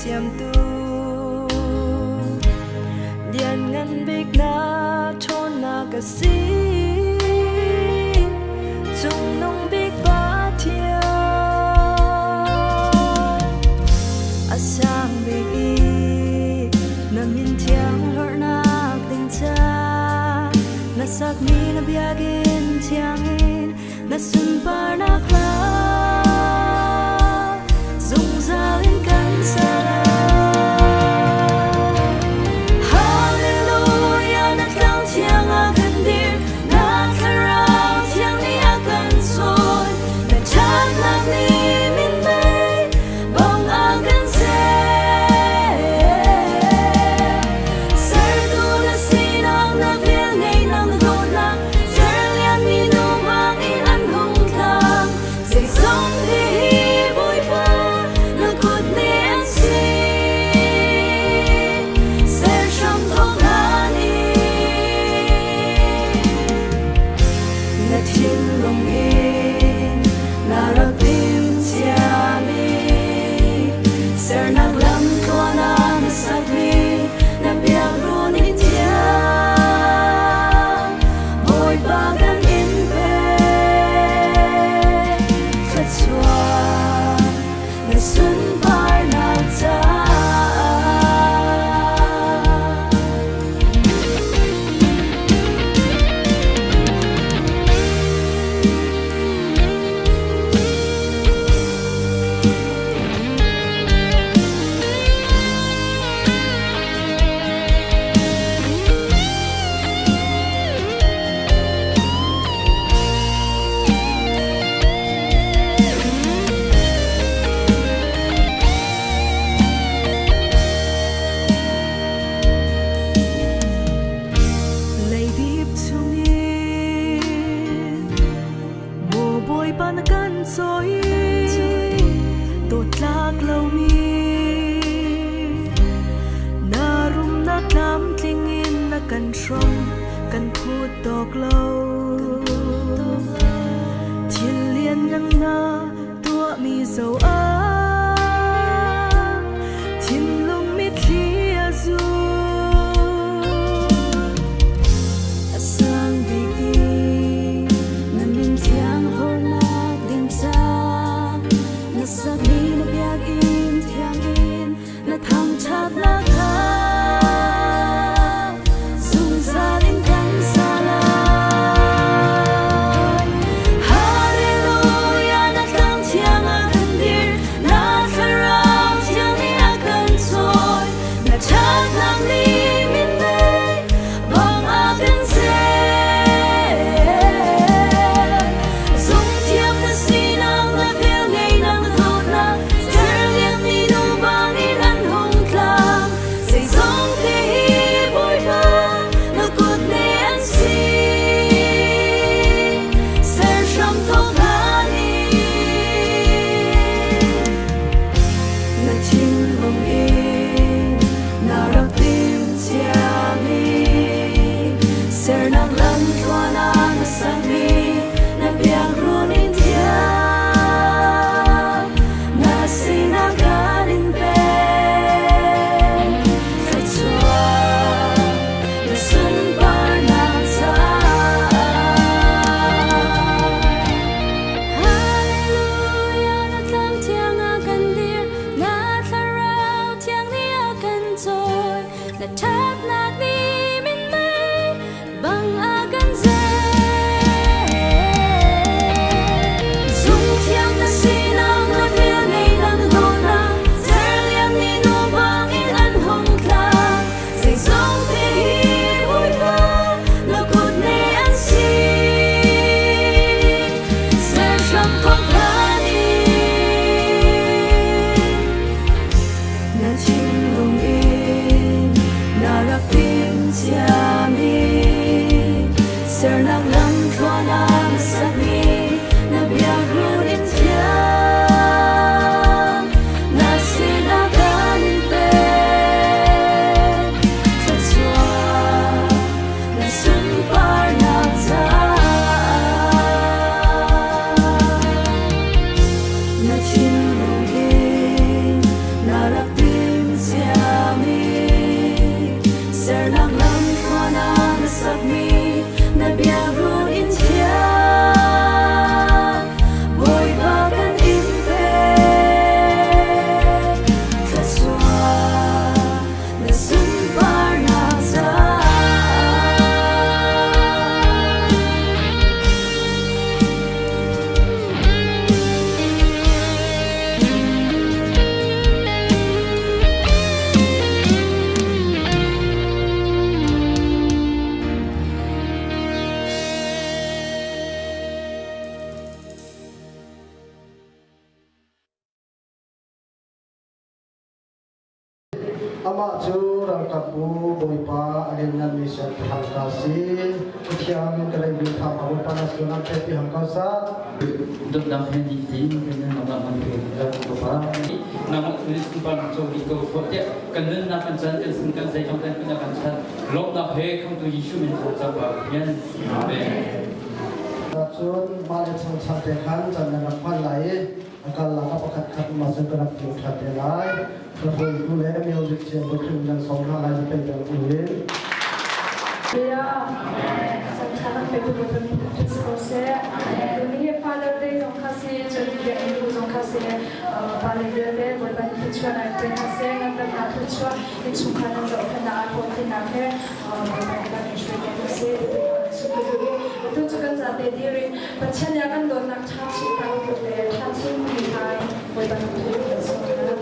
xiêm tu điện ngân big na thôn na cả si chung nông big ba thiê a sang big y na min thiang hở na tình cha na sak mi na biagin thiang in na sun par na kla dung ra in kan sala hallelujah na tlang thiang a kan dir na kharao thiang ni a kan son na chan na mi min mai bong a kan se sar tu na sinang na vil nei nang do na sar lian mi nu bang in an hong thang say song di boy pa na kut ni an si sar sham thong ani na tin long in na ra tim sia mi sar na lam ko na sak mi na biang ru ni tia boy pa gan in pe khat chua na sun par na cha lay deep to me mo boy pa na kan soi tot lak lâu mi na rum na tam tling in na kan trong kan phut tok lâu thiên liên yang na tua mi dấu a thiên lung mi thia du sang big na min thiang hor na ding sa na sak mi na biag in thiang in na tham chat na kha sung sa in kan sala ama chu rang kapu boipa alingan mission hangkasi kiam kalai bi tham abu panas guna tepi hangkasa untuk dapat di dengan nama mereka apa nama tulis tempat so itu foto kena nama jangan singkat saya kau dan punya kancan lok dah he kau tu Yesus menjawab yang amen. Racun balik santekan jangan lakukan lain akan langkah pekat masuk ke dalam hati lain terus boleh music yang berkembang songa lain pegang ulin. Ya, sangat betul betul saya. Dunia Father Day jong kasih, jadi dia itu jong kasih. Paling dia bukan tujuan apa kasih, nanti nak tujuan itu kan jong kena aku kena ke, bukan itu kasih. Itu juga jadi diri. Macam yang kan don nak caci kalau kita caci mulai bukan itu semua.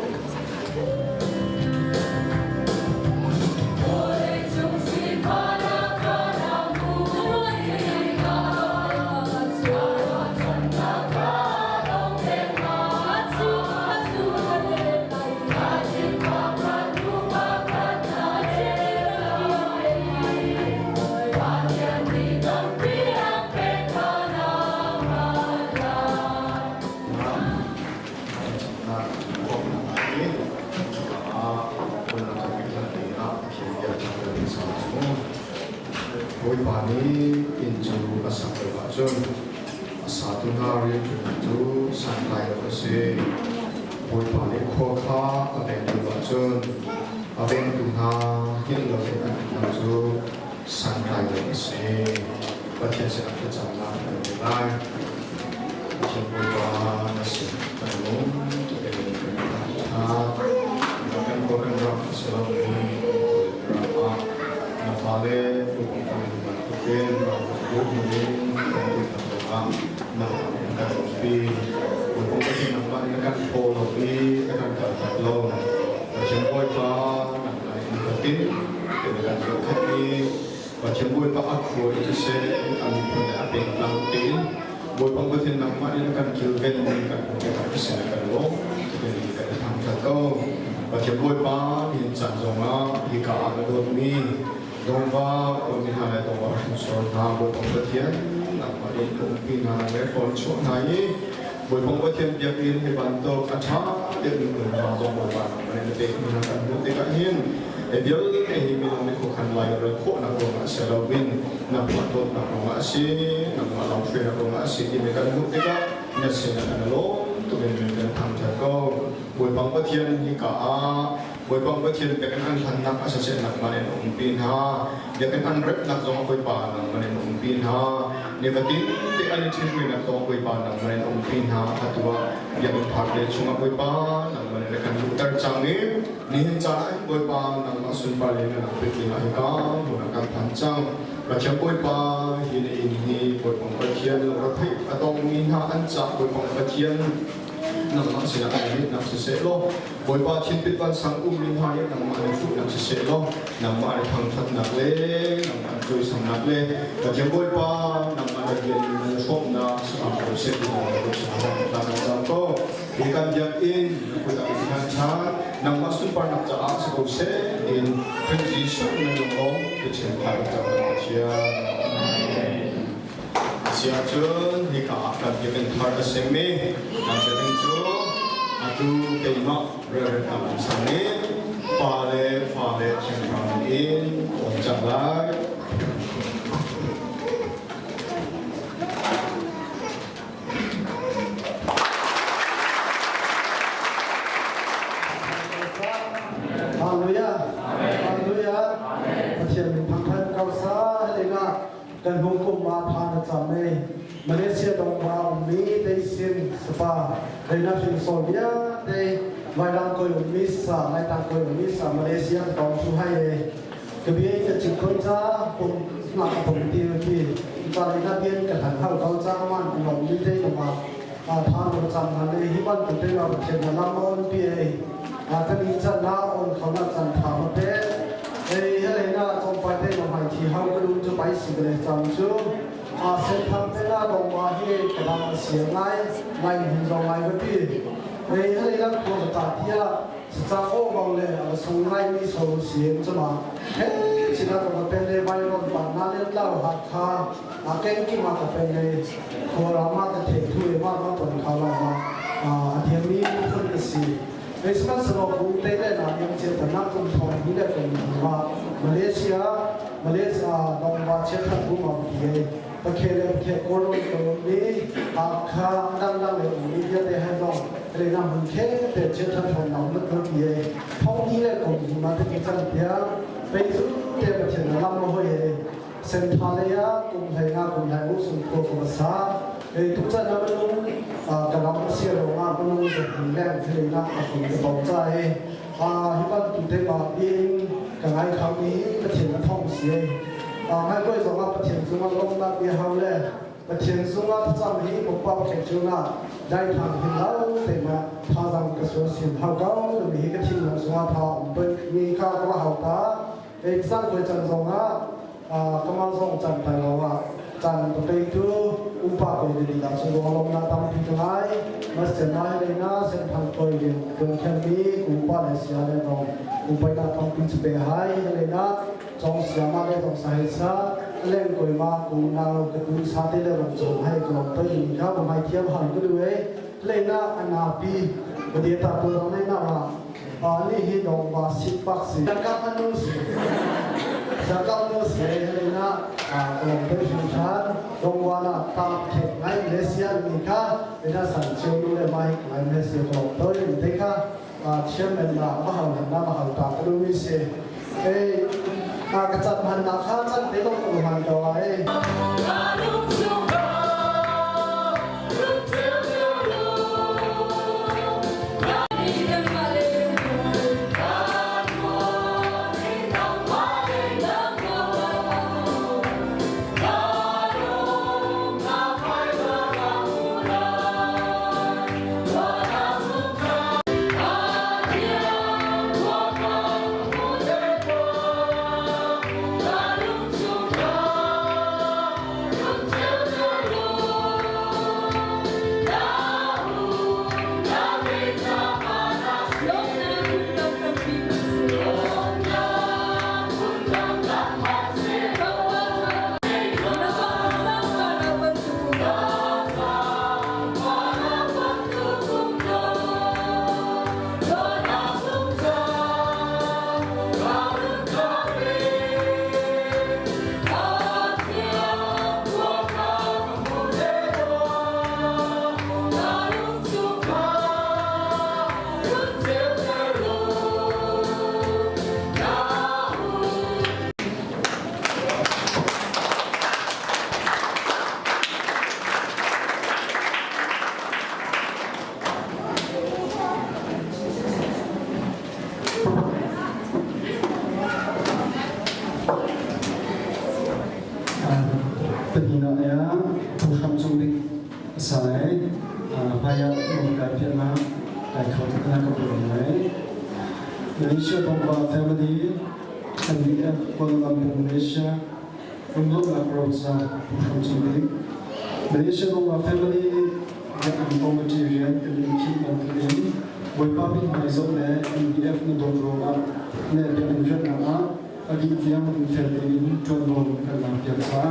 Boipani inju asak berwajun satu hari itu santai bersih boipani koka abeng berwajun abeng tuna hingga dengan inju santai bersih baca sekat berjalan berjalan macam boipan nasi telur dengan berjalan bahkan orang orang selalu berapa nafale Ken bahwa ini kan nak kopi, untuk kita nampak ini kan kopi kan terlalu, macam boipa, nak tin, dengan kopi, macam boipa aku itu saya ambil punya apa yang lantin, boipa betul nampak ini kan kilgen kan kita bisa kan lo, jadi kita tangkap kau, macam boipa ini canjongah, jika ada ni. Dongba kami hanya dongba sorna buat pembetian, nama ini kami hanya konco nai, buat pembetian dia pilih dibantu kacang, dia mungkin langsung buat mana dia menggunakan bukti kain, dia ini minum bukan lain rekod nak rumah selawin, nak patut nak rumah si, nak malam free nak rumah si, ini kan bukti kan, nasi nak lo, tu dengan tangga kau, buat pembetian ni kah. Boipang betul dia kan hendak asas nak mana umpin ha dia kan rep nak zong koi pa nak mana umpin ha dia katin dia ada cerita nak zong koi pa nak mana umpin ha atua dia berhak dia cuma koi pa nak mana kan lutar canggih ni cara koi pa nak masun balik nak pergi nak ikam nak panjang macam koi pa ini boipang betul rapi atau minha ancak boipang betul nak masih nak ini nak seselo, boipa cimpit pan sangkum minha yang nak mana itu nak seselo, nak mana thangkat nak le, nak mana joy sang nak le, macam boipa nak mana dia som nak sama proses nak contoh, ikan jamin kita ikan cat, nak masuk pan nak jalan seproses in transition menunggu kecintaan manusia. Siapkan jika akan kita harus semi, nanti tentu atu kena berhenti sana, fale cengkang in, jalan. Haleluya, haleluya. Macam pangkat kau sah dengar. Dan hukum mata macamnya Malaysia dongba umi desin sepa dari nasi Somalia dari Malaysia koi umisa Malaysia koi umisa Malaysia dong suhai kebiaya kecikun ca pun nak pembantu cari nabian kehan hal kau zaman umum ini dongba thang macam ni hiban kita nak bercakap lamun biaya kan insan na on kau nak thang macam Hãy trong bài thơ của Hải Thị Hậu có đúng cho bài sĩ về trong chú sẽ thăm thế là đồng hòa hi cái bằng xiềng ngay hình dòng ngay với bì hãy là của tạ thịa จ้าโอ้บางเลยส่งไล่มีโซเสียงจะมาเฮ้ชินาก็เป็นเลยไปรถบัตรนั่นเล่นเล่าหักคาเก่งกี่มาก็เป็นเลยโครามาแต่เททุยมาก็เป็นเขาเรามาเทียมมีคนละสีในสมัยสมัยบุกเตะเลยนะยังเจตนาคุณทองนี่ได้เป็นว่ามาเลเซียดงบาเชตันบุมาเบียตะเคเลตะเคโคโลตัวนี้คาดังเลยมีเยอะเลยให้ลองเรื่องนั้นมันแค่แต่เชตันทองน้ำมันก็เบียท้องนี้เลยคนมาที่จันเดียไปสู่เทปเชนลำโมเฮเซนทาเลยกุมไทยนากุมไทยมุสลิมกุมสาทุกท่านนั้นรู้กำลังเสียลงมาเป็นรู้สึกแรงที่นักคนจะบอกใจที่บ้านตุเทปเองกับไอ้คำนี้ประเทศท้องเสียให้ด้วยสำหรับประเทศสมัยลงนักเบียร์เฮาเลยประเทศสมัยจำให้ปกป้องแขกเจ้าหน้าได้ทางที่เราแต่มาทางสังกัดส่วนสิ่งเฮาเก่ามีกระถิ่นสมัยทางเป็นมีข้าวกระเฮาตาเอกสารคนจันทร์งกำลังส่งจันทร์ไปว่าจันทร์ตัวitu upah beli dah sebab kalau nak tamu pintai mesti nak lena senpan koi dia kemudian ni upah Malaysia le dong upah nak tamu pintai hai lena jong siapa le jong sahisa len koi ma kunau ketu sate le jong hai kalau tu ini kau mai tiap hari tu le lena anapi dia tak tahu lena ni hidung basik paksi cakap manusia cakap manusia lena kalau berjuang dongwana tam kek ngai Malaysia ni ka lena sanjung le mai ngai Malaysia kalau tu ini deka chairman mahal tak perlu misi kecat mana nak kan tidak perlu handal Penina program sumber saya payah mengkaitkan kaitan dengan kebenaran Malaysia Bangla Family MDF Kuala Lumpur Malaysia untuk melakukan program sumber Malaysia Bangla Family yang komitian kelimiki mengklaim berpabrik maizolnya MDF mendorong dan menjadi agi tiang inferior tuan kerana biasa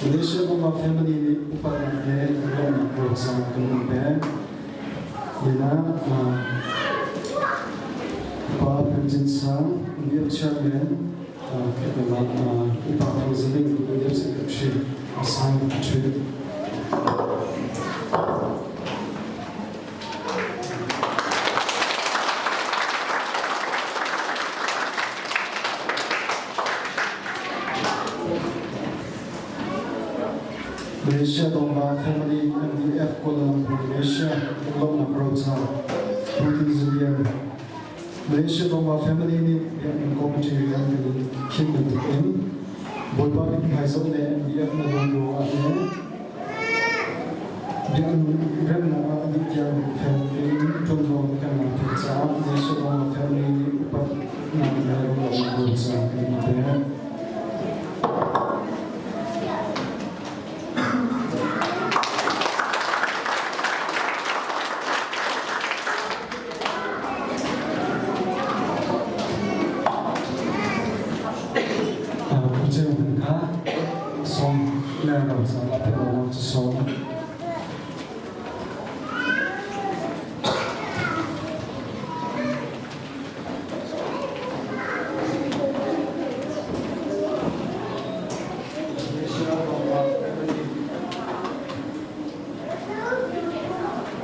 Malaysia Bangla Family upaya dalam berusaha kemudian bila Pak Penjinsang dia chairman kemudian upaya president dia sekretari asal kecil Malaysia Bangla Family MDF Kuala Lumpur Malaysia belum berusaha berdiri Malaysia Bangla Family ini yang komiti yang dikirimkan beberapa hasil MDF menunggu ada yang benar yang family contoh kerana kita Malaysia Bangla Family ini upah nak berusaha kemudian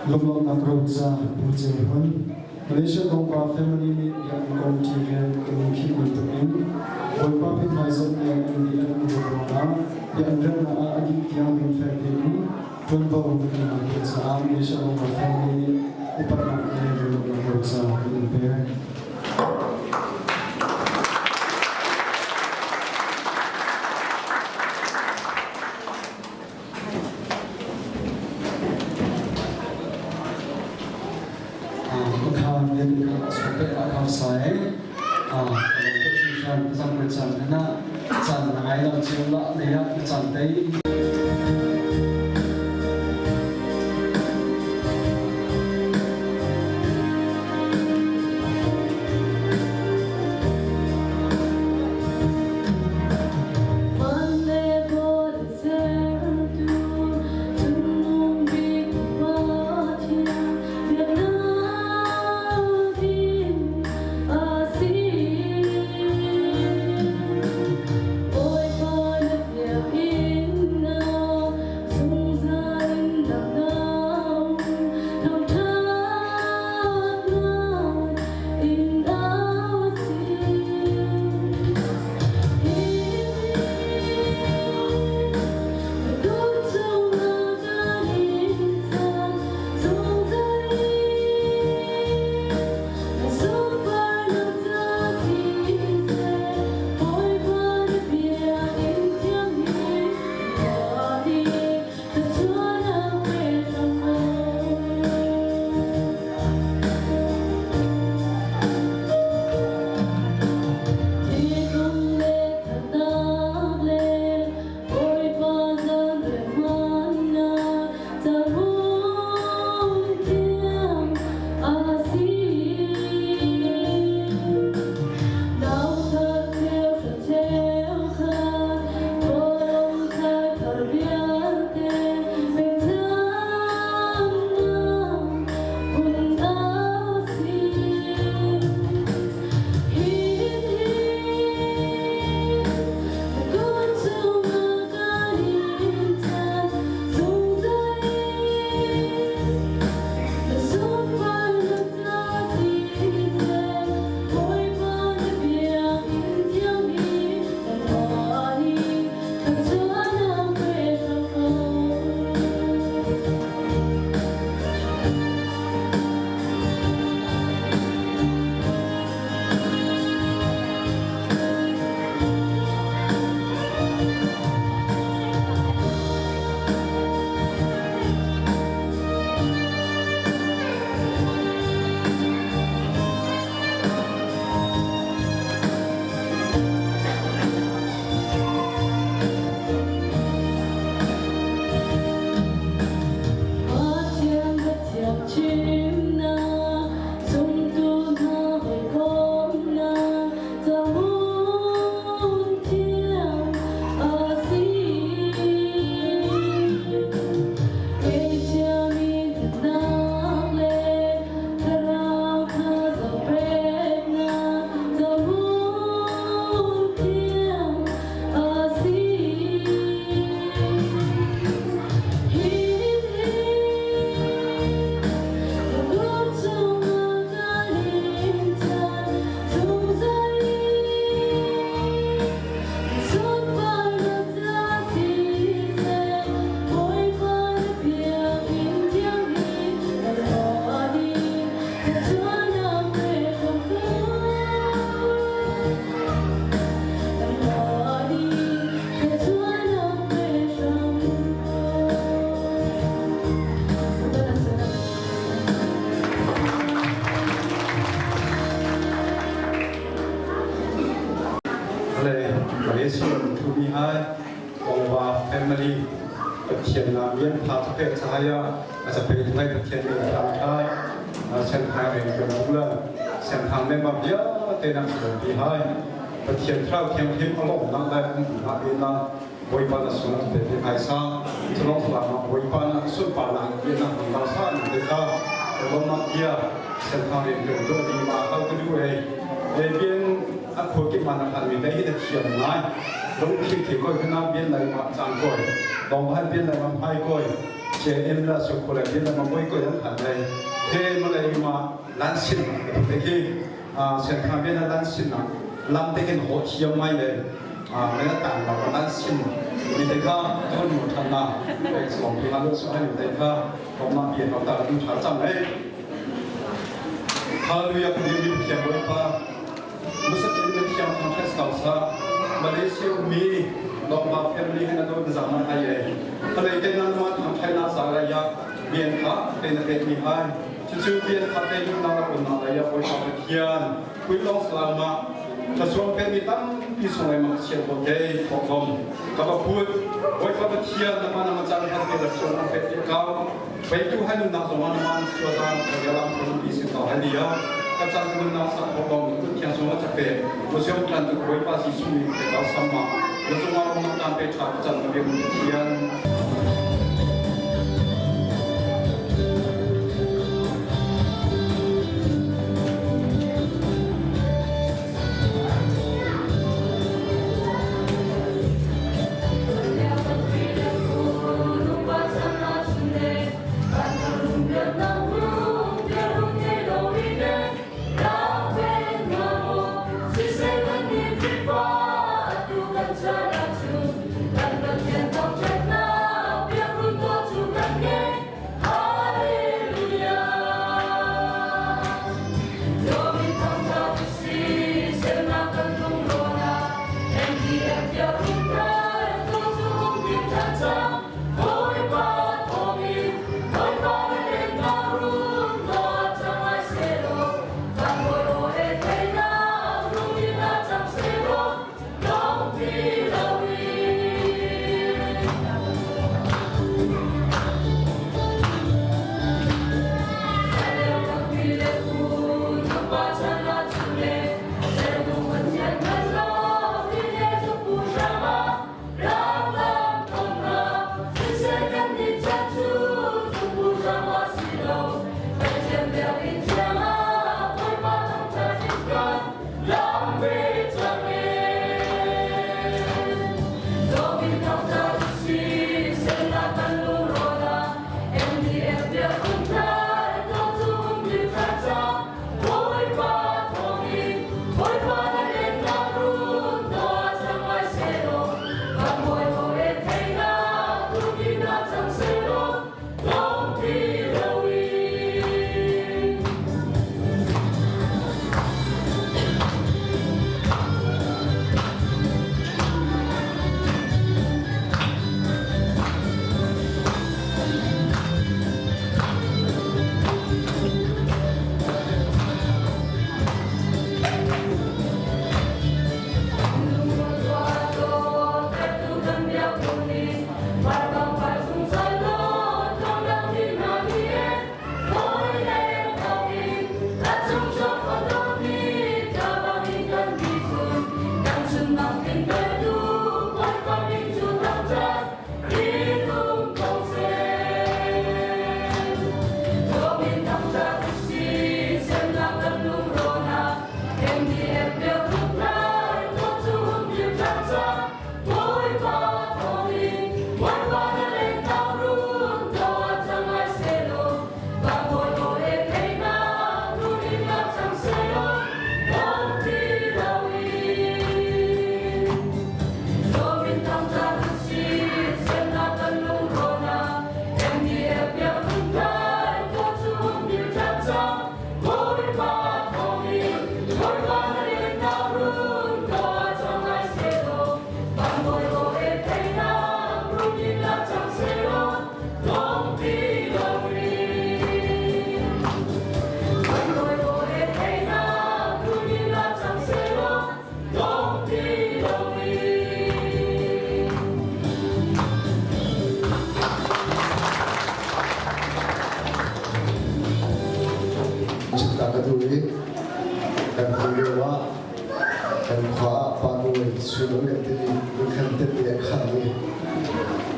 lúc lúc nạc râu cha bù chế hân Malaysia dòng ba family ni yang công ty yang kung khi mình tự in với ba bên hai dân yang anh đi ăn được rồi đó yang rất là anh đi theo mình family ni tuân bao mình làm việc sa Malaysia dòng ba family ni upat nak ni lúc nạc râu cha mình bé sai cái chuyện rằng cái chuyện là chẳng ai làm chuyện lạ này chẳng thấy Malaysia to be high, Ongwa family, Patian Lamian, Patapet Sahaya, as a pay to make Patian Lamian, Sentai and Gula, Sentam Memabia, Tenam to be high, Patian Trout came him alone, not that Nabina, Boypana Sun, the Paisa, Toronto, Boypana, Supana, Vietnam, Lasan, the Car, the Lomakia, Sentai and Gula, how to do a anh khối cái màn hình mình thấy được chuyện này đúng khi thì coi cái nam biên này mà chẳng coi đồng hai biên này mà hai coi เจเอ็มลาสุโคลากินมาไม่ก็ยังทันเลยเฮ้มาเลยมาลันสินเด็กที่เส้นทางเป็นลันสินนะลำเด็กหัวเขียวไม่เลยไม่ได้ต่างเราลันสินมีเด็กก็ต้องอยู่ทันนะเด็กสองปีนั้นสุดท้ายเด็กก็ผมมาเปลี่ยนเอาตาดูฉาจำเลยฮาลูยาคุณยังมีเขียนไว้ป่ะมุสลิมเป็นเขียนทางเทศกาลซามาเลเซียมีดอกมาแฟมิลี่ให้นักดนตรีสามารถให้เลยอะไรกันนั้นมาทำให้น่าสาระยะเบียนขาเป็นเด็กมีให้ชื่อเบียนขาเป็นน่ารักน่ารักยะคุยกับเขียนคุยลองสลามากระทรวงเป็นมีตั้งพิสูจน์ให้มาเชียร์ตัวเองของผมกับพูดคุยกับเขียนน้ำมันจังให้เป็นกระทรวงเป็นเขาไปดูให้นุ่มนักสมัยมันส่วนต่างของเราคนพิเศษต่อให้ดีอ่ะกระจายเงินนักสังคมทุกอย่างสมมติจะเป็นผู้เชี่ยวชาญทุกคนภาษีสุ่มเป็นเราสมัครแล้วสมัครมันการเป็นชาติจันทร์เป็นเขียน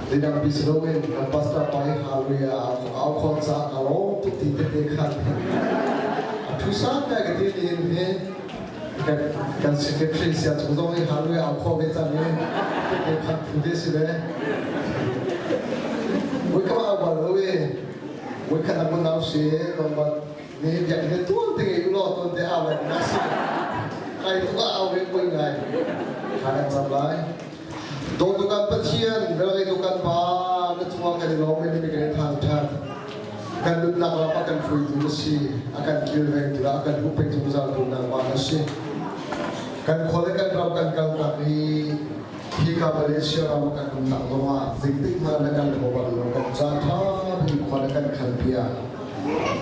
Tidak bisa loin, pasta pai haluya, au konsa, au tu tidak dekat. Tusan tak kita ini, kan sekretari siapa tu dong haluya au kau betul ni, dekat putih sih. với các bạn vào rồi với khả năng nào sẽ còn mà nên dạy đến tuôn thì lo tuôn thì ao này nó sẽ ai cũng ao với mọi người khả năng làm lại tôi kan pasien rồi tôi kan ba nó cuma cái lo mình cái thang thang kan lu nak apa kan free tu si akan kira tu akan upek tu zal tu nak mana si kan khole kan rau kan kau tak ni hingga Malaysia rau kan nak doa zintik mana kan bawa lu kan jatha ni khole kan khalpia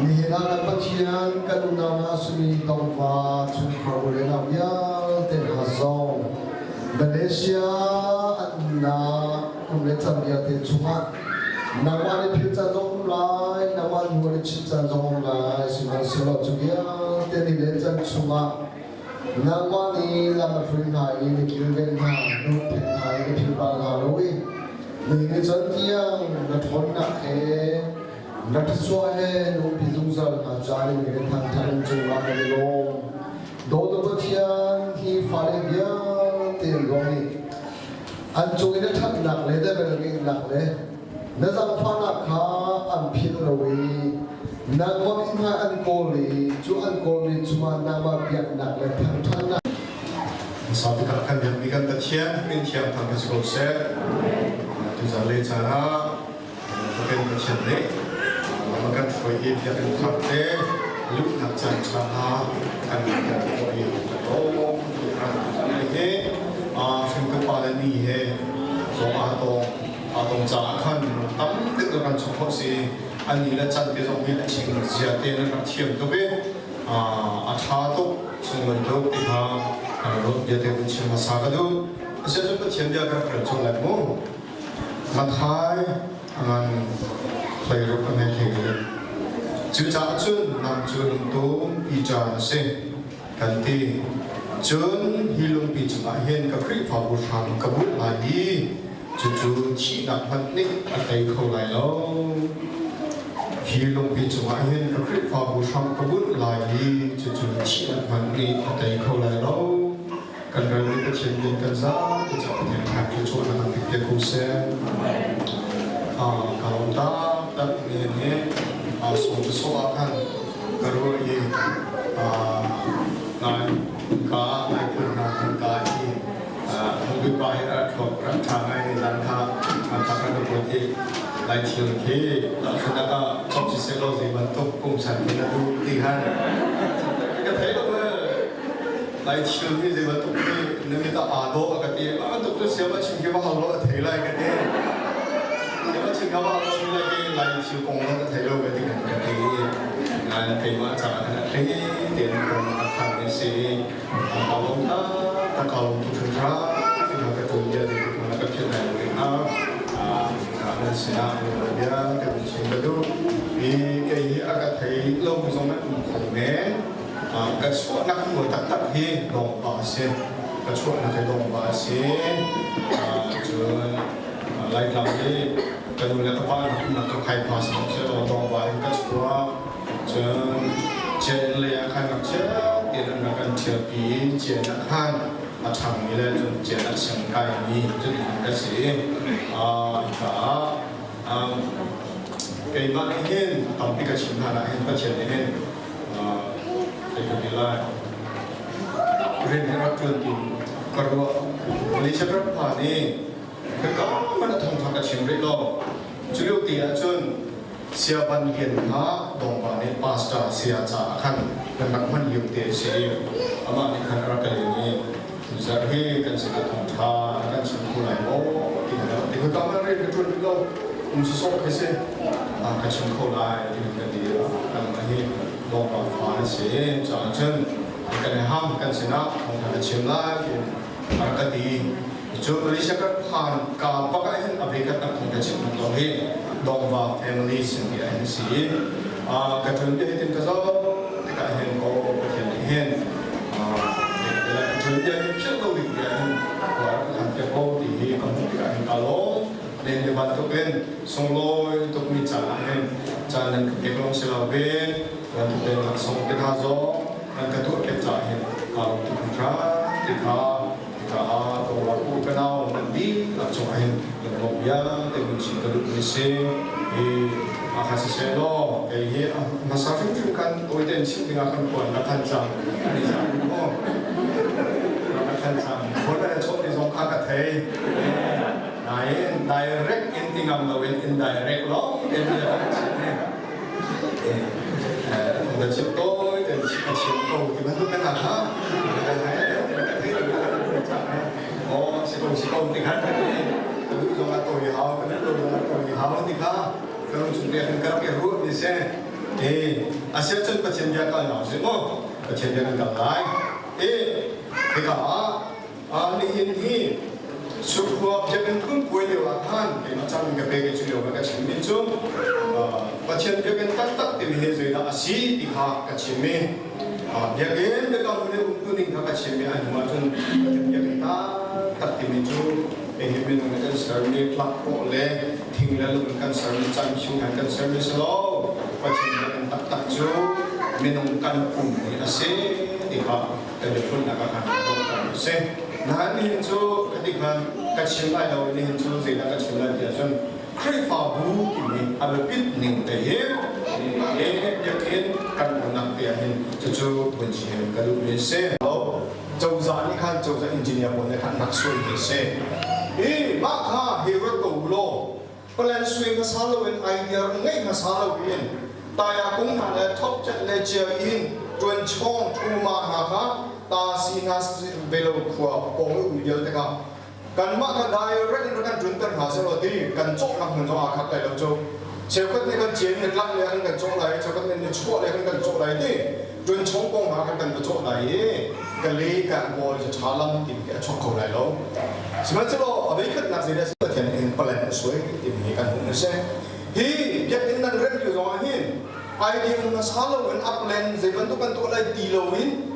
ni hina kan pasien kan na sumi tawwa chung khawle na ya ten hazong Malaysia na kumle chamia te chunga Nawan ni pizza zong lai, nawan ni pizza zong lai, semua selo juga, tadi lejan cuma. Nawan ni lama free hai, ni kilgen hai, nutin hai, ni pilbal haloi. Ni jantiang, nathon nak he, nathswa he, nu pizuzal na jari ni thang thang cuma ni long. Dua betian hi fale dia, tin longi. Anjung ini thang nak le, dah berlagi nak le. Nazam fana kha an phil rawi nangwa inha an koli cuma nama biak nak le thang thang na satu kan yang mikan tatian min tiang thang ka sikol se tu zale chana bukan tatian le makan foi e biak an khatte lu nak chan chana kan yang foi to kan he fin ka pala ni he so atong cha khan tam dik kan chokho si ani la chan be jong mi ching sia te na thiam to be a tha to sungman do ti ha ro ye te chim ma sa ga do se so ko thiam ya ka kan chong la mo ma thai an play ro ka me the ge chu cha chun nam chun to pi cha se kan ti chun hilung pi cha hen ka khri fa bu sham ka bu la hi chú chỉ đặt phân tích ở đây khâu lại lo khi lông bị chúng ta hiện các clip vào buổi sáng có bút lại đi chú chỉ đặt phân tích ở đây khâu lại lo cần gần như cái chuyện đến cần giá thì cho thể hàng chú chỗ là hàng thực tế cũng sẽ kalau ta đặt ini suatu soalan kalau ini ngai pernah ini mungkin bahaya kalau rancangan ini dan antara deputi lain lagi sudah tak sih selo sih bentuk kumsan kita tu lihat kita tahu lain lagi sih bentuk ini kita ada agak dia bentuk tu siapa cingkir bahal lo tahu lah kita siapa cingkir bahal lo lagi lain kong lo tahu lo kita ngài kema cara ini dia pun akan isi kalau kalau tu cerita kita ketuanya di mana kecil dan kita ada siapa dia kemudian itu di kayak agak thấy lâu rồi mới cùng mẹ cái số nặng người tắt tắt hi đồng bào xe cái số là cái đồng bào xe rồi lại làm đi cái người các bạn là cho khai phá sản xuất đồng bào cái số rồi trên lệ khai ngọc chế tiền là cần thiết bị trên hàng thằng như là trên là sinh cái gì trên cái gì cả cái mà hiện tổng cái chuyện là hiện phát triển hiện cái là riêng cái trường thì có rồi lý chấp rất là này cái đó mà nó thông cái chuyện đấy lo chủ yếu thì là chuyện sia ban hiền ha đồng bào này pasta sia cha khăn nên nặng hơn nhiều tiền sẽ ama này khăn ra cái này giờ khi cần sự thông tha cần sự thu lại bố thì cái đó nó riêng cái chuyện đó sẽ sống cái gì cái chuyện thu lại thì cái gì cần cái đồng bào phá sẽ trả chân cái này ham cần sự nào không phải chuyện lại thì cái gì जो मलेशिया का फान का पका है अभी का तक उनका चिन्ह तो है डोंगा फैमिली से भी है सी कठिन भी है तिनका जो तिका है को कठिन है कठिन भी है फिर तो भी है और हम के को दी कम तिका है कालो nên để bạn thực hiện song lôi tục mi trả hen trả nên cái công sự làm bên và thực hiện là song cái thao gió nên cái thuốc cái trả hen kalau tu kontra tika tolak ku kenal nanti langsung ahin berlobya dengan cinta dunia อาคาเซโลไอ้เหี้ยมาสาฟิงกันโอ้ยเด่นชิงกันก่อนนักทันจังอันนี้จังโอ้นักทันจังคนเป็นชมในสงครามกับไทยนาย direct อินทิงามเราเป็น indirect ล้อเป็นเรื่องเนี่ยเดินชิมโต้เดินชิมโต้ที่มันทุกขนาดฮะโอ้ชิโก้ที่ขันนี่ดูจงอาตัวเขาเป็นตัวเขาที่เขาkalau sudah engkau kerut ni saya, asyik cun pecen dia kan nak semua, pecen dia kan lain, kita ni ini suku jangan pun boleh diwakilkan, macam kita pergi cuci orang kecil ni cun, pecen dia kan tak dilihat jadi asyik dikah kecil ni, dia kan dia kan boleh untuk ni kecil ni, macam dia kan tak dilihat cun. Ini mengenai servis kelak boleh tinggal dengan servis canggih dengan servis low, macam tak jo menungkan umur asyik, tiba telefon nak akan asyik. Nah ini jo ketika kecil lah, ini jo saya kecil lah dia jo kerja bu ini ada pitning deh, dia kan nak dia ini jo benci kalau biasa, jauh ni kan jauh engineer pun kan nak suai biasa. Maka hero tu lo, plan swing masalah win idea ngai masalah win. Taya kung ada top jet ledger in, tuan chong cuma haka, ta sinas belo kuah pong ideal teka. Kan maka direct dengan juntan hasil tadi, kan cok nak menjauh akak lagi lo cok. Cepat ni kan jenis lang ni kan cok lagi, cepat ni cuak ni kan cok lagi. Tuan chong pong haka kan cok lagi. Kali kan boleh jalan tim ke cok kau lagi lo. Sebenarnya lo ada ikat nak jadi sesuatu yang pelan sesuai ini kan manusia. Biar kita review orang idea masalah when upland zaman tu kan tu lagi dilawin.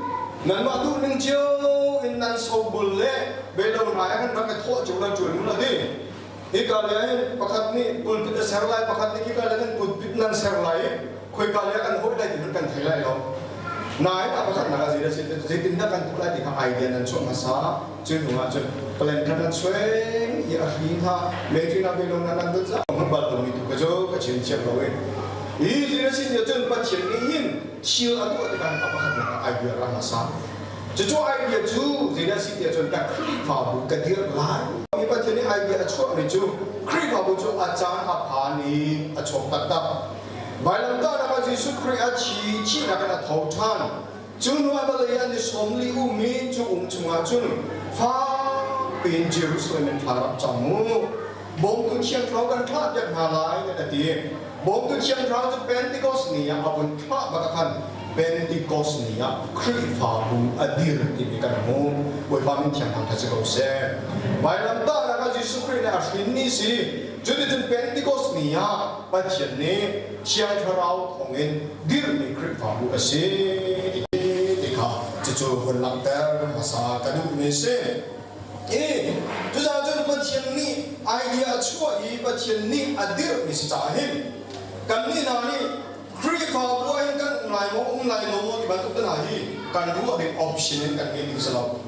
Nan waktu neng jauh nan sobule belum raya kan mereka thok jualan mula deh. Kalian pakat ni pulpit serlai pakat ni kita kan pulpit nan serlai. Kau kalian kan hoi lagi kan thilai lo. Nah, apa kan nak jadi tindakan tu lagi kan idea dan cuma masalah, jadi macam plan kan swing, ya akhirnya mereka belum nak tu, membantu itu kerja kecil lawan. Ini jadi jadi pasien ini, siapa tu kan apa kan nak idea ramah masalah. Jadi idea tu jadi jadi tak kripa bukan dia lain. Ini pasien ini idea cuma itu kripa bukan ajar apa ni, ajar tak. Baiklah, kalau Yesus Kristus ci nak kena tahu tan, cuma belayan di somli umi cuma fa pen Jerusalem harap jamu, bom tu siang terang kelak yang halai tadi, bom tu siang terang tu Pentecost ni yang apun kelak bakakan Pentecost ni yang krifabu adir ini kan mu, boleh pamin tiang hantar segala se. Baiklah, kalau Yesus Kristus ini si. Jadi tu Pentecost ni ya, pasien ni siang terau thongin dir ni kripa bu asyik dikah cucu berlang ter masa kadu ni se. Tu sahaja pasien ni idea cua i pasien ni adir ni secahin. Kami nani kripa bu yang kan mulai lomo dibantu tenahi kan dua ada option kan ini selalu.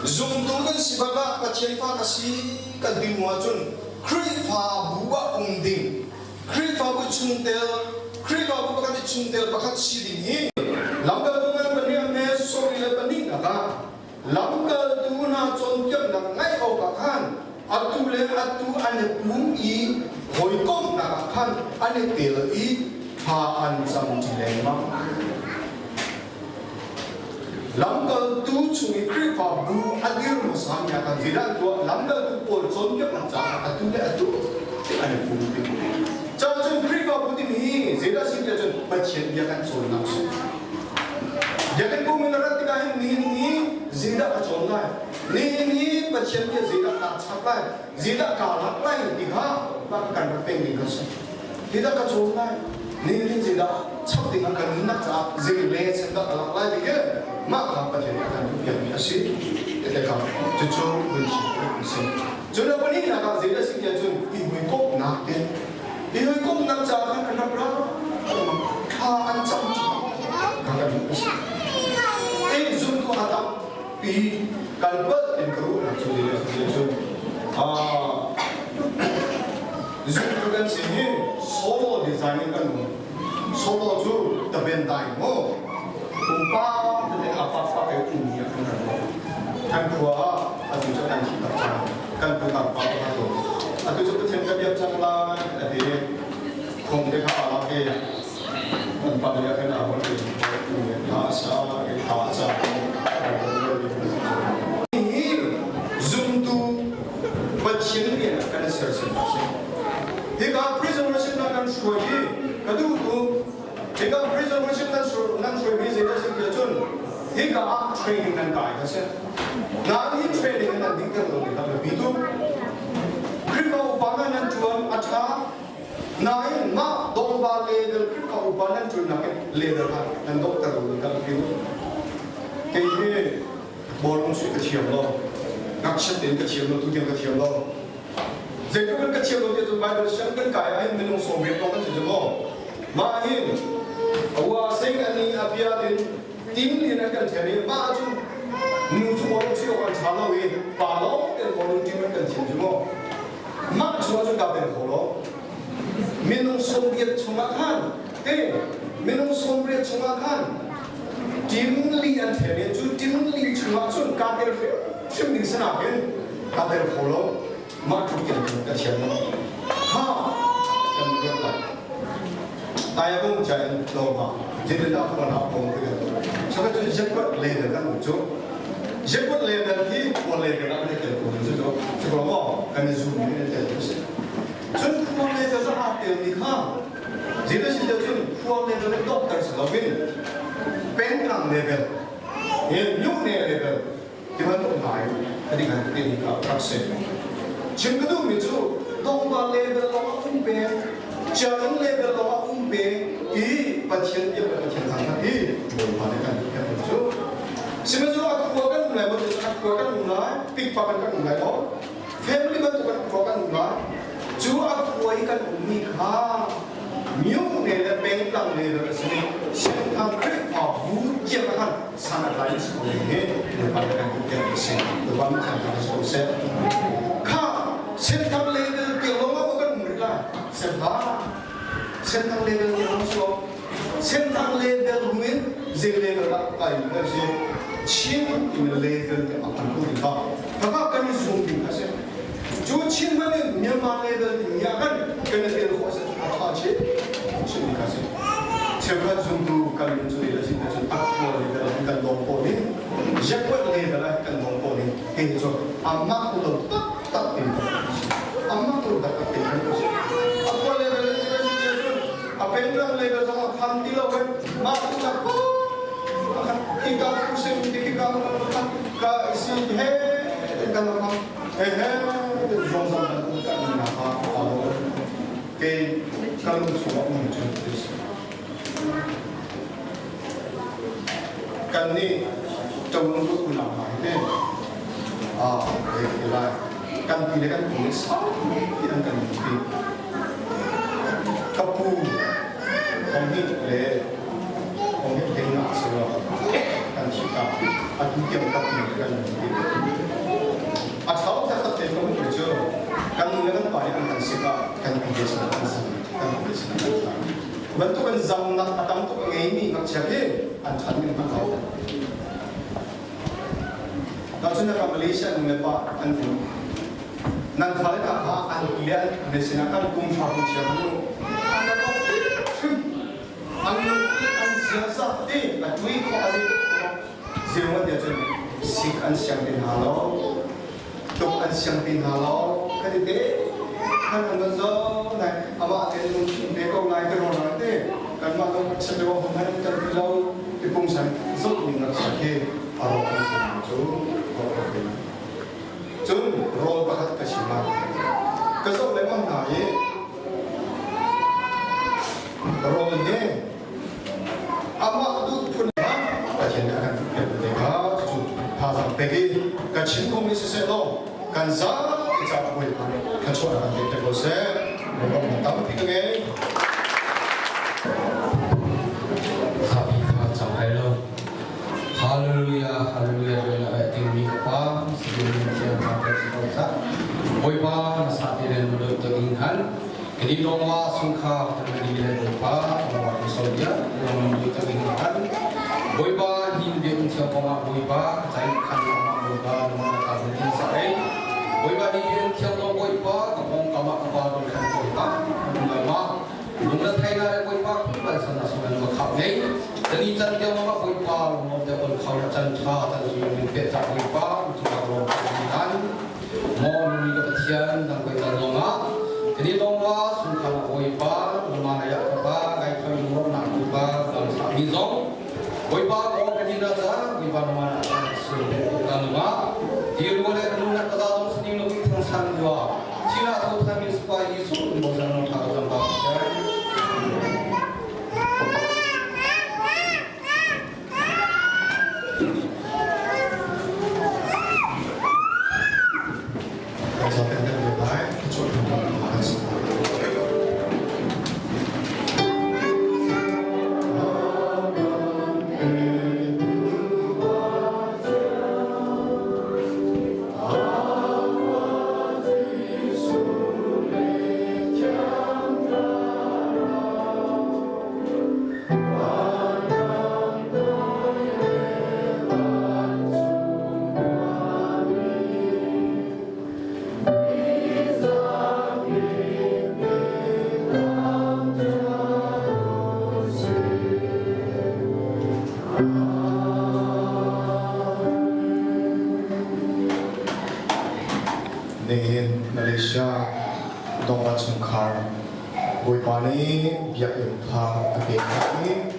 Zoom tu kan si baga pasien fa kasih kan di muajun. Kripa buat unding, kripa buat cundel, kripa buat pakai cundel pakai siding ini. Langkah dengan benda mes sorry le benda nak, langkah tu nak contoh nak ngai awakkan, atu le atu ane bumi, hoikom nak kan ane teli, paan jam dilema. Langkah tu cumi kripa bu adir musanya kan tidak dua langkah tu pol contoh macam atu le atu ada bukti. Jangan kripa bu ini tidak sih jangan macam dia kan contoh. Jangan bu menerat tiga ini zida contoh. Ni macam dia zida tak capai, zida kalah lain tiga bahkan berpending kasih. Tidak kan contoh. Ni zida capai dengan nak cap zida les tidak kalah lain dia. Maka pasien akan yang biasa, kita cucu benci. Jadi apa ni nak jadi sih dia tu ibu kok nak deh, ibu kok nak jalan kena berapa? Kaan jam kakak bisa. Zoom tu ada pi kalbat dan keru nak jadi Zoom tu kan sini so ini kan solo tu terben time mo kumpa dengan apa-apa kayak dunia kan dua atau jangan kita kan bukan apa-apa tu atau juga tempat dia jangan ada kong dia kalau ke tempat dia kan awal itu bahasa bahasa ini zoom tu bacaan dia kan search jika prison worship nak suai kadang tu jika prison worship nak suai bisa jadi macam jika training nak kaya kan nanti training nak dikatakan lebih itu kita upaya nak jual acah naik mak domba leader kita upaya nak jual nak leader kan doktor kan itu kayak bolong sudah kecil loh nak sedih kecil loh tu dia kecil loh jadi kan kecil loh dia tu Bible sangkan kaya ini minum sombet loh kan jadi loh mahin awak sehingga ni abiadin tim ni nak jadi macam nuju bolong sih orang salah we balong dan bolong tim nak jadi loh mak cuma tu kabar kalau minum sombet cuma kan minum sombet cuma kan tim li antara tu tim li cuma tu kabar seming senakin kabar kalau mak tu kita kecil ha dan berlaku tanya pun jangan lupa jadi tak pernah pun begitu sebab tu jemput leader kan muncul jemput leader ni boleh leader nak kita pun muncul sebab apa kan zoom ni ada terus jadi pun leader tu apa ni kan jadi sih tu pun leader ni doktor selain pengkang level new level di mana tu naik tadi kan ini kan praktek 지금도 미주 동바 레벨로 umbe jangan level로 umbe 이 pasien dia pasien sangat boleh kan itu sebenarnya aku akan mulai aku akan mulai pick pakan kan mulai oh family bantu kan aku akan mulai ju aku akan umika miu level bengkang level sini senang krik abu dia kan sangat lain sebagainya daripada kan kita di sini depan kan harus proses senang level yang lama bukan mereka senang level yang masuk senang level mungkin zeng level tak kaya macam chin level yang akan kita kakak kami zooming kasih jo chin mana Myanmar level ni kan kena level kuasa apa chin kasih sebab zoom tu kami mencuri dari sini aku level kan lompo ni jaguar level kan lompo ni itu amak tu tak amak tu tak aku level ni apa yang level sama kanti lah kan mak tu tak kita pusing kita isi kan apa zong kan apa ke kalau semua macam tu kan ni jauh untuk ulama ini baiklah kan pilih kan tulis yang kan mungkin kapu komit le komit dengar semua kan kita aku yang kapu kan mungkin asal tak tak tengok kerja kan mungkin banyak kan siapa kan pilih semua kan pilih semua bentukan zam nak datang tu ini nak cakap ancan ni tak tahu. Kalau sudah ke Malaysia mengapa antu, nanti kalau apa antulian desinakan kumpulan siapa tu, anu siasat ni, acui kau ada zaman dia tu sik ansiang tin halau, tuk ansiang tin halau, kadang kan anu zo, nak awak tengok dekau naik terus nanti, kan malam sedang hari terbilau di pungsan, zo ni nak sakit, awak tu. Jun role pakat kasihan. Kesal memang naik role ni. Amak tu pun kajian akan mereka tu pasang pergi kajian komisi selo kansa kita boleh kajian akan kita proses mereka mantap itu ni. Kami sampai lo. Haleluya, haleluya doa tinggi apa sebelum siang sampai selesai. Boy pa nasati dan duduk teringan Jadi dongwa sungka terjadi di lupa orang Saudi yang menunjukkan boiba hindi unsur poma boiba cai kan poma boiba nama kata di saya boiba hindi unsur poma boiba kapong kama kapa dengan boiba nama nunggu Thailand boiba pun sana sana makap ni jadi jangan mama boiba mau dapat kau jangan dan sudah dipecah boiba untuk kalau kemudian mau menunggu kesian dan boiba dongwa jadi dongwa sungka boiba nama ayat apa kait kami murah nak boiba dalam sabizong boiba mau kerja saja boiba nama ayat sudah nama dia boleh menunggu kata dong sedih lebih tentang dua Cina tu kami supaya Yesus membosan tak sampai sampai dengan lebih baik coba bahas Di Malaysia dongwa sungkar boiba ni biak impar ketika ni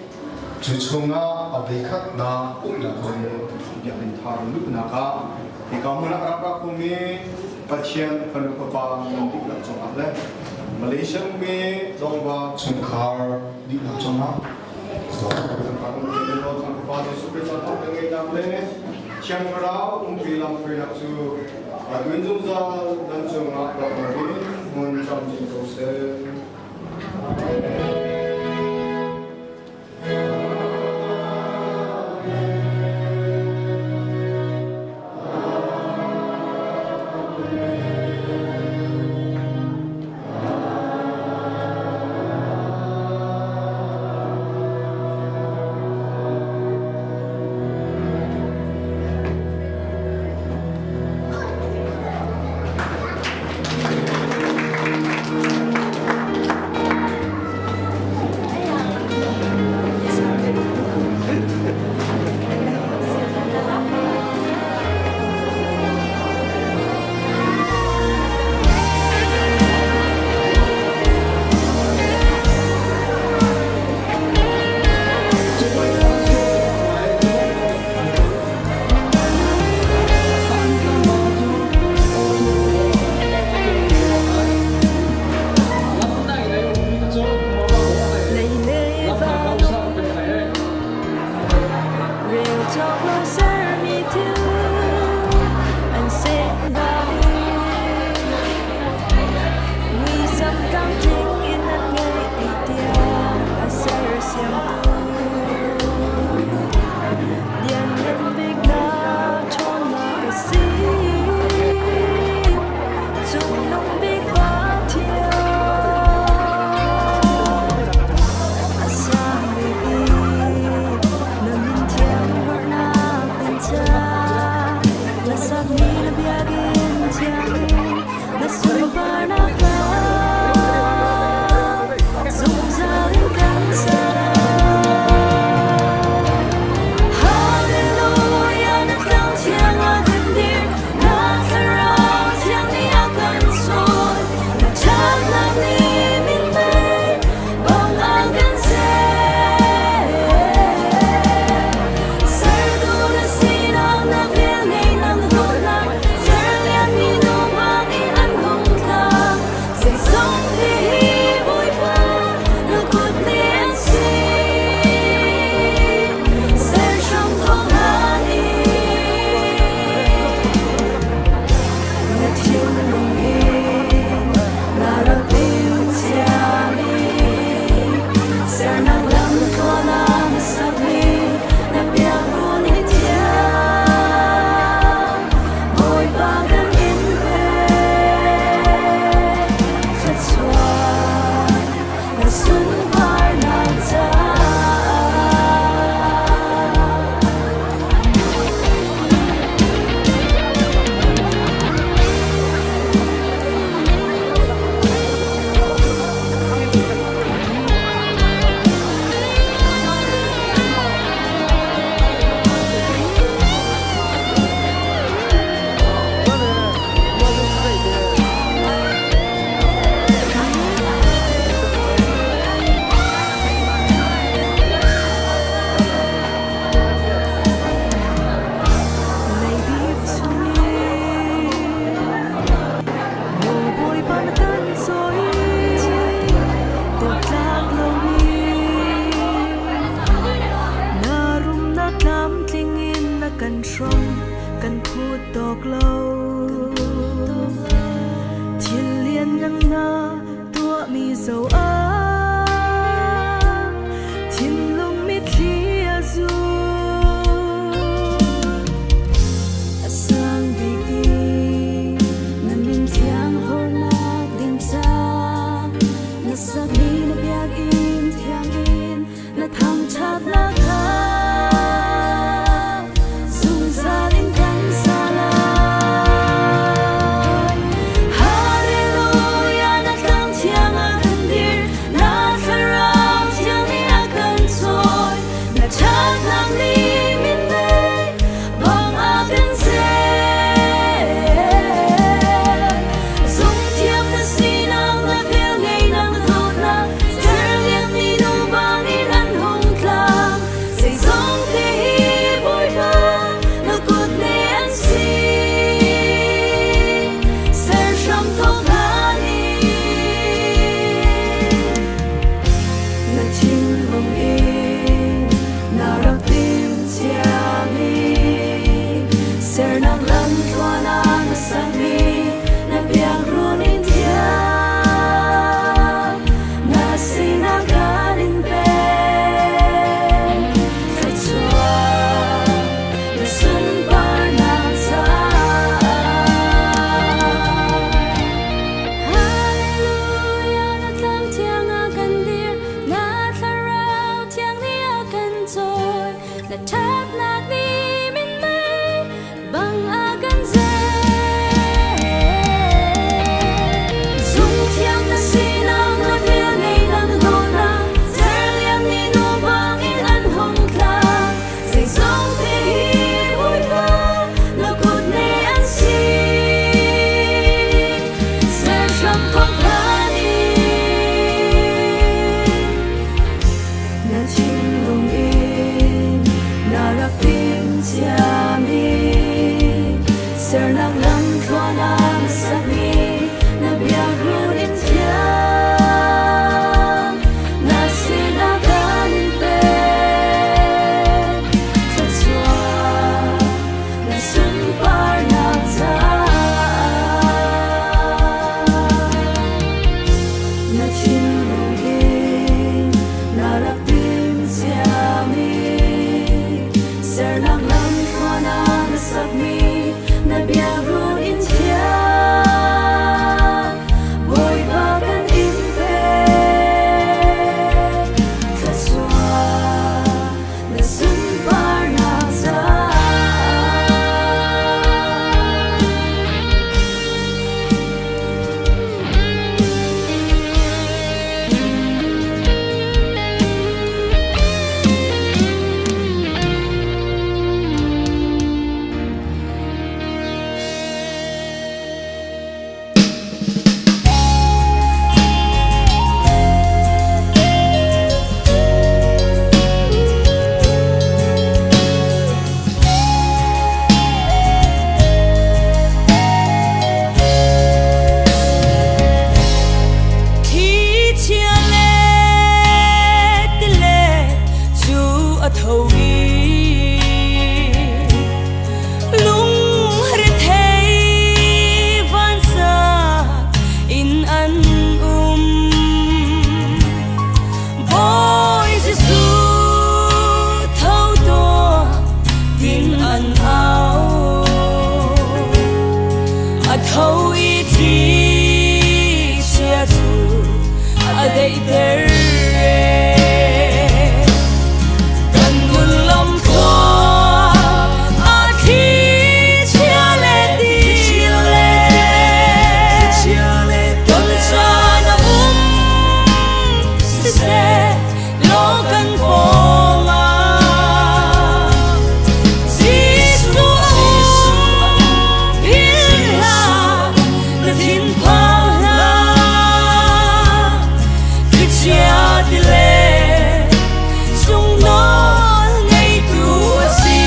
cucunga abikat na ukna pun biak impar lu naka di kamu nak rapat kumi pasien penuh kepala nanti nak cungak le Malaysia mi dongwa sungkar di nak cungak tempat kumi di luar kepala supaya satu dengan jam le siang berau bilang nak su 왼쪽자 남쪽 앞으로 문점진 곳에 na chat nạc ni min mây bằng a gan dê dung thiam na si nang na vil ngay nang do nang zer liang ni no bang in an hong tla dây dòng thế hi vui ba lo cột ne an si zer sham phong pha ni na chim lung in na rak tim chia mi ser nang lam thua nam sa mi na bia ru in thia na si na gan pe cha chua na sun par na cha na chim lung in na rak tim chia mi ser nang lam thua nam sa mi na bia ru in thia boy ba kan in pe cha chua na sun par na cha khi chia lệ tê lệ chú ở thâu y lung hre thấy van sa in an boy Giêsu thâu to tin an ao a thâu y thi chia chú a đây ter cần nguồn lòng khoa a khi chia lệ đi lệ tuần xa na se lo cần phong Giêsu pin la na tin pa la cứ chia đi lệ sung nó ngay tu si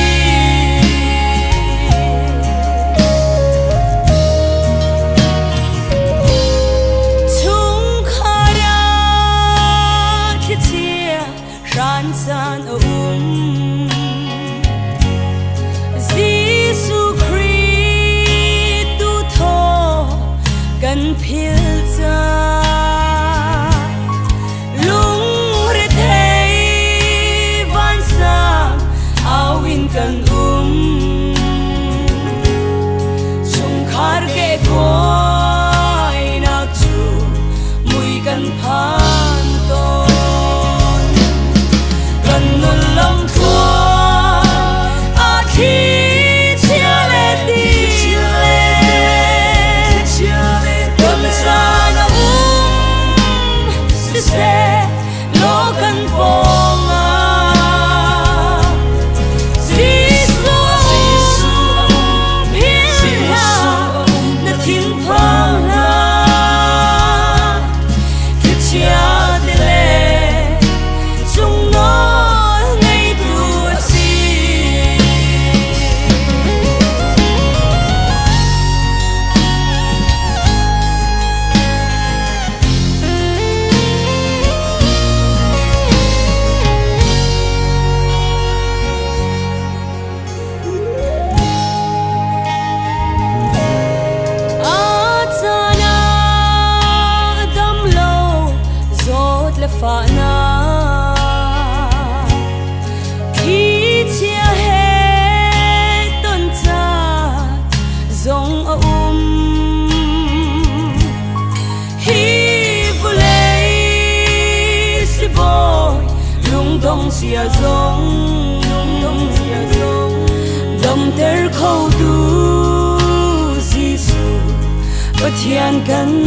chung khá ra khi chia ran san Giêsu Christ tu tho cần phiêu ra lung re thấy van sang áo in cần chung khar ke koi na chu mui cần phan ton cần nuôi lòng thua a khi chia lệ đi tuần xa na se lo cần phong Giêsu pin la na tin pa la cứ chia đi lệ chung nó ngay tu si phá na khi chia hết tuần cha dòng hi vô lấy si boy lung dong sia dong hiền cần